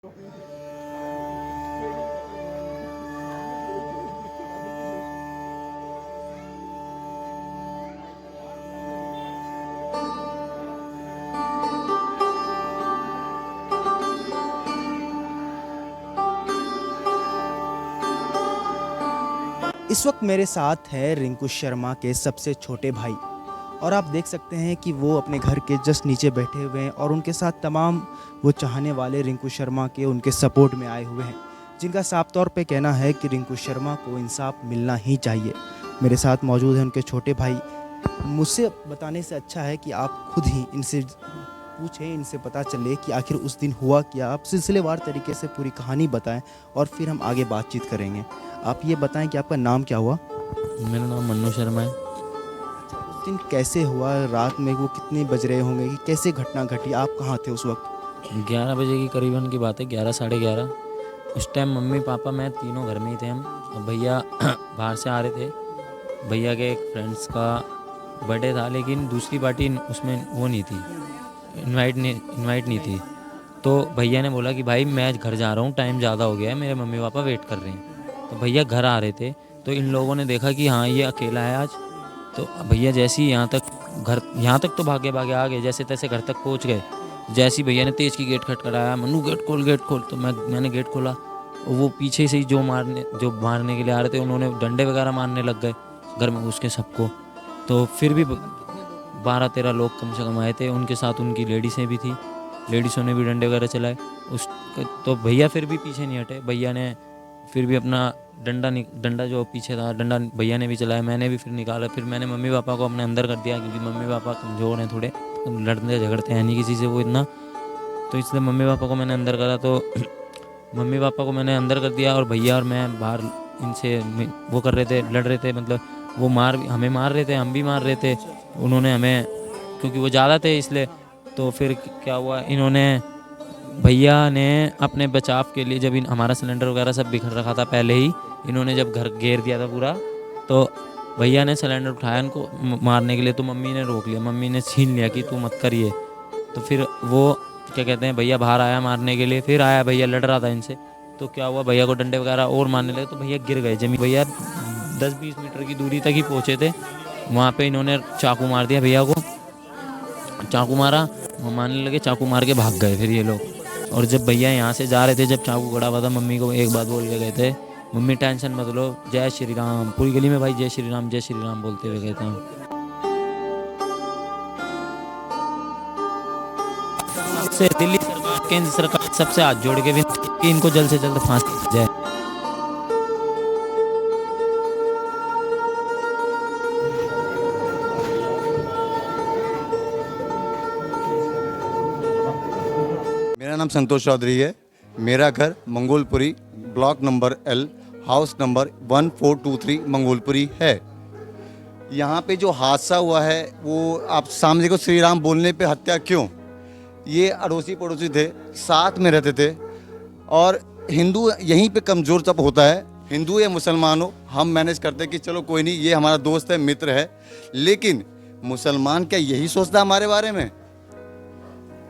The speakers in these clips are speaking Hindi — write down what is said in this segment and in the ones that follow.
इस वक्त मेरे साथ है रिंकू शर्मा के सबसे छोटे भाई और आप देख सकते हैं कि वो अपने घर के जस्ट नीचे बैठे हुए हैं और उनके साथ तमाम वो चाहने वाले रिंकू शर्मा के उनके सपोर्ट में आए हुए हैं, जिनका साफ तौर पे कहना है कि रिंकू शर्मा को इंसाफ मिलना ही चाहिए। मेरे साथ मौजूद हैं उनके छोटे भाई। मुझसे बताने से अच्छा है कि आप खुद ही इनसे पूछें, इनसे पता चले कि आखिर उस दिन हुआ क्या। आप सिलसिलेवार तरीके से पूरी कहानी बताएं और फिर हम आगे बातचीत करेंगे। आप ये बताएं कि आपका नाम क्या हुआ? मेरा नाम मन्नू शर्मा है। उस दिन कैसे हुआ? रात में वो कितने बज रहे होंगे कि कैसे घटना घटी? आप कहाँ थे उस वक्त? 11 बजे की करीबन की बात है, 11 साढ़े 11। उस टाइम मम्मी पापा मैं तीनों घर में ही थे हम, और भैया बाहर से आ रहे थे। भैया के एक फ्रेंड्स का बर्थडे था, लेकिन दूसरी पार्टी उसमें वो नहीं थी, इनवाइट नहीं थी। तो भैया ने बोला कि भाई मैं घर जा रहा हूँ, टाइम ज़्यादा हो गया है, मेरे मम्मी पापा वेट कर रहे हैं। तो भैया घर आ रहे थे, तो इन लोगों ने देखा कि हाँ ये अकेला है आज। तो भैया जैसे ही यहाँ तक तो भागे भागे आ गए, जैसे तैसे घर तक पहुँच गए। जैसे ही भैया ने तेज़ की गेट खटखटाया, मन्नू गेट खोल। तो मैंने गेट खोला, और वो पीछे से ही जो मारने के लिए आ रहे थे, उन्होंने डंडे वगैरह मारने लग गए घर में घुस के सबको। तो फिर भी 12-13 लोग कम से कम आए थे, उनके साथ उनकी लेडीसें भी थी, लेडीज़ों ने भी डंडे वगैरह चलाए उस। तो भैया फिर भी पीछे नहीं हटे, भैया ने फिर भी अपना डंडा जो पीछे था, डंडा भैया ने भी चलाया, मैंने भी फिर निकाला। फिर मैंने मम्मी पापा को अपने अंदर कर दिया, क्योंकि मम्मी पापा कमज़ोर हैं थोड़े, लड़ते झगड़ते हैं नहीं किसी से वो इतना। तो इसलिए मम्मी पापा को मैंने अंदर करा। तो मम्मी पापा को मैंने अंदर कर दिया, और भैया और मैं बाहर इनसे वो कर रहे थे, लड़ रहे थे। मतलब वो हमें मार रहे थे, हम भी मार रहे थे। उन्होंने हमें, क्योंकि वो ज़्यादा थे इसलिए। तो फिर क्या हुआ, भैया ने अपने बचाव के लिए, जब हमारा सिलेंडर वगैरह सब बिखर रखा था पहले ही, इन्होंने जब घर घेर दिया था पूरा, तो भैया ने सिलेंडर उठाया इनको मारने के लिए। तो मम्मी ने रोक लिया, मम्मी ने छीन लिया कि तू मत करिए। तो फिर वो क्या कहते हैं, भैया बाहर आया मारने के लिए, फिर आया भैया लड़ रहा था इनसे। तो क्या हुआ, भैया को डंडे वगैरह और मारने लगे, तो भैया गिर गए जमीन। भैया 10-20 मीटर की दूरी तक ही पहुँचे थे, वहाँ पे इन्होंने चाकू मार दिया भैया को। चाकू मारा, वो मारने लगे, चाकू मार के भाग गए फिर ये लोग। और जब भैया यहाँ से जा रहे थे, जब चाकू गड़ा हुआ था, मम्मी को एक बात बोल के गए थे, मम्मी टेंशन मत लो, जय श्री राम। पूरी गली में भाई जय श्री राम बोलते हुए गए थे हम। सबसे दिल्ली सरकार, केंद्र सरकार सबसे हाथ जोड़ के विनती कि इनको जल्द से जल्द फांसी दी जाए। मेरा नाम संतोष चौधरी है। मेरा घर Mangolpuri, block number L, house number 1423 Mangolpuri है। यहाँ पे जो हादसा हुआ है, वो आप सामने को श्री राम बोलने पे हत्या क्यों? ये अड़ोसी पड़ोसी थे, साथ में रहते थे, और हिंदू यहीं पे कमज़ोर तब होता है, हिंदू या मुसलमान हो, हम मैनेज करते हैं कि चलो कोई नहीं, ये हमारा दोस्त है, मित्र है। लेकिन मुसलमान क्या यही सोचता है हमारे बारे में?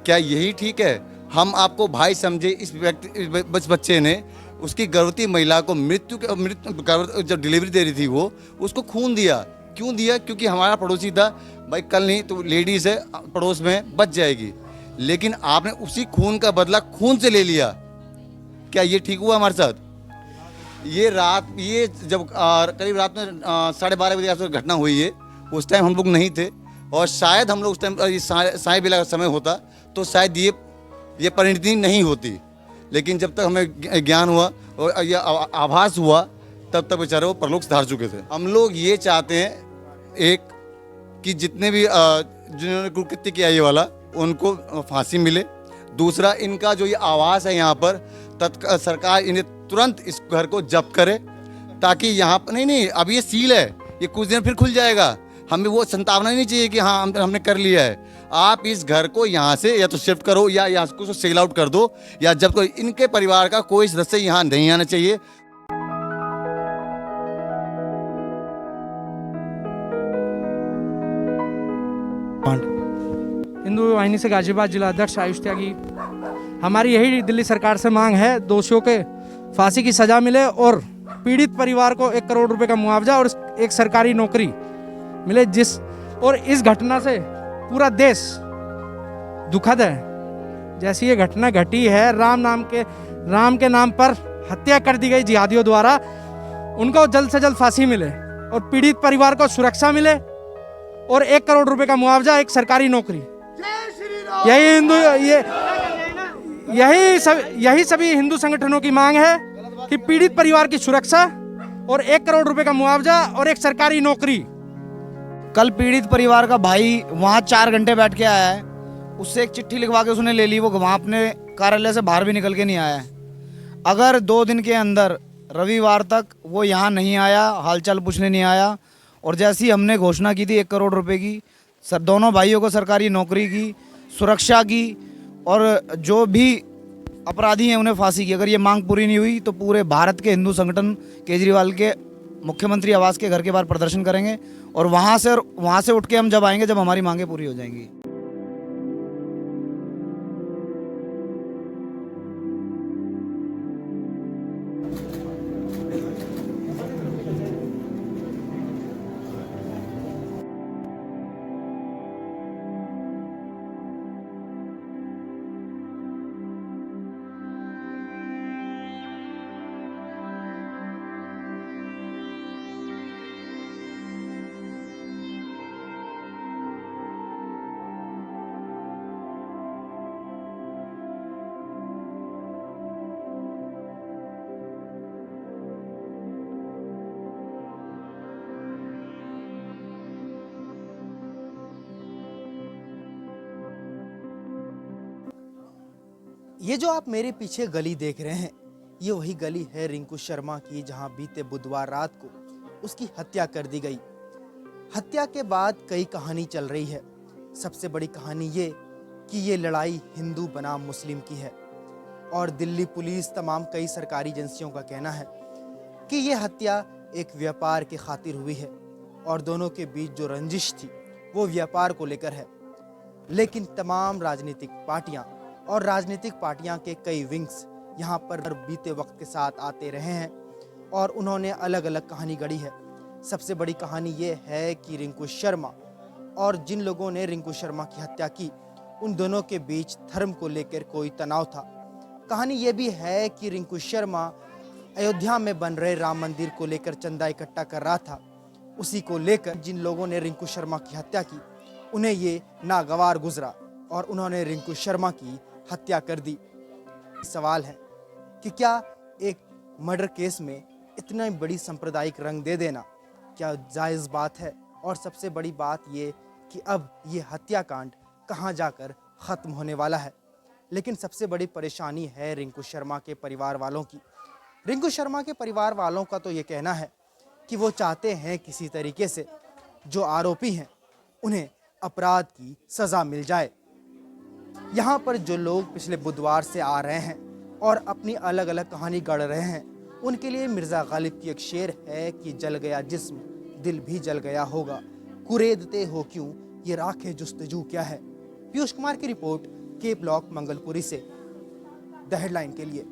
क्या यही ठीक है? हम आपको भाई समझे, इस बच्चे ने उसकी गर्भवती महिला को मृत्यु जब डिलीवरी दे रही थी, वो उसको खून दिया। क्यों दिया? क्योंकि हमारा पड़ोसी था, भाई कल नहीं तो लेडीज़ है पड़ोस में, बच जाएगी। लेकिन आपने उसी खून का बदला खून से ले लिया। क्या ये ठीक हुआ हमारे साथ? ये जब करीब रात में 12:30 बजे आसपास घटना हुई है, उस टाइम हम लोग नहीं थे, और शायद हम लोग उस टाइम साय बेला का समय होता तो शायद ये परिणति नहीं होती। लेकिन जब तक हमें ज्ञान हुआ और यह आभास हुआ, तब तक बेचारे वो परलोक धार चुके थे। हम लोग ये चाहते हैं, एक कि जितने भी जिन्होंने कुकृत्य किया ये वाला, उनको फांसी मिले। दूसरा, इनका जो ये आवास है यहाँ पर, सरकार इन्हें तुरंत इस घर को जब्त करे, ताकि यहाँ पर नहीं अब ये सील है, ये कुछ दिन फिर खुल जाएगा। हमें वो संतावना नहीं चाहिए कि हाँ हमने कर लिया है। आप इस घर को यहाँ से या तो शिफ्ट करो, या उसको सेल आउट कर दो, या जब कोई इनके परिवार का कोई सदस्य यहाँ नहीं आना चाहिए। हिंदू वाहिनी से गाजियाबाद जिला अध्यक्ष आयुष त्यागी। हमारी यही दिल्ली सरकार से मांग है, दोषियों के फांसी की सज़ा मिले और पीड़ित परिवार को 1 करोड़ रुपए का मुआवजा और एक सरकारी नौकरी मिले। और इस घटना से पूरा देश दुखद है। जैसी ये घटना घटी है, राम के नाम पर हत्या कर दी गई जिहादियों द्वारा, उनको जल्द से जल्द फांसी मिले और पीड़ित परिवार को सुरक्षा मिले और 1 करोड़ रुपए का मुआवजा, एक सरकारी नौकरी। यही सभी हिंदू संगठनों की मांग है कि पीड़ित परिवार की सुरक्षा और 1 करोड़ रुपए का मुआवजा और एक सरकारी नौकरी। कल पीड़ित परिवार का भाई वहाँ 4 घंटे बैठ के आया है, उससे एक चिट्ठी लिखवा के उसने ले ली, वो वहाँ अपने कार्यालय से बाहर भी निकल के नहीं आया है। अगर 2 दिन के अंदर रविवार तक वो यहाँ नहीं आया, हालचाल पूछने नहीं आया, और जैसी हमने घोषणा की थी 1 करोड़ रुपए की, दोनों भाइयों को सरकारी नौकरी की, सुरक्षा की और जो भी अपराधी हैं उन्हें फांसी की, अगर ये मांग पूरी नहीं हुई तो पूरे भारत के हिंदू संगठन केजरीवाल के मुख्यमंत्री आवास के घर के बाहर प्रदर्शन करेंगे और वहाँ से उठ के हम जब आएंगे जब हमारी मांगें पूरी हो जाएंगी। ये जो आप मेरे पीछे गली देख रहे हैं, ये वही गली है रिंकू शर्मा की, जहां बीते बुधवार रात को उसकी हत्या कर दी गई। हत्या के बाद कई कहानी चल रही है। सबसे बड़ी कहानी ये कि ये लड़ाई हिंदू बनाम मुस्लिम की है और दिल्ली पुलिस तमाम कई सरकारी एजेंसियों का कहना है कि ये हत्या एक व्यापार के खातिर हुई है और दोनों के बीच जो रंजिश थी वो व्यापार को लेकर है। लेकिन तमाम राजनीतिक पार्टियां और राजनीतिक पार्टियां के कई विंग्स यहाँ पर बीते वक्त के साथ आते रहे हैं और उन्होंने अलग अलग कहानी गढ़ी है। सबसे बड़ी कहानी ये है कि रिंकू शर्मा और जिन लोगों ने रिंकू शर्मा की हत्या की, उन दोनों के बीच धर्म को लेकर कोई तनाव था। कहानी ये भी है कि रिंकू शर्मा अयोध्या में बन रहे राम मंदिर को लेकर चंदा इकट्ठा कर रहा था। उसी को लेकर जिन लोगों ने रिंकू शर्मा की हत्या की, उन्हें ये नागवार गुजरा और उन्होंने रिंकू शर्मा की हत्या कर दी। सवाल है कि क्या एक मर्डर केस में इतना बड़ी सांप्रदायिक रंग दे देना क्या जायज़ बात है? और सबसे बड़ी बात ये कि अब ये हत्याकांड कहाँ जाकर ख़त्म होने वाला है। लेकिन सबसे बड़ी परेशानी है रिंकू शर्मा के परिवार वालों की। रिंकू शर्मा के परिवार वालों का तो ये कहना है कि वो चाहते हैं किसी तरीके से जो आरोपी हैं उन्हें अपराध की सज़ा मिल जाए। यहाँ पर जो लोग पिछले बुधवार से आ रहे हैं और अपनी अलग अलग कहानी गढ़ रहे हैं, उनके लिए मिर्ज़ा गालिब की एक शेर है कि जल गया जिस्म दिल भी जल गया होगा, कुरेदते हो क्यों ये राखे जुस्तजू क्या है। पीयूष कुमार की रिपोर्ट, के ब्लॉक मंगलपुरी से द हेडलाइन के लिए।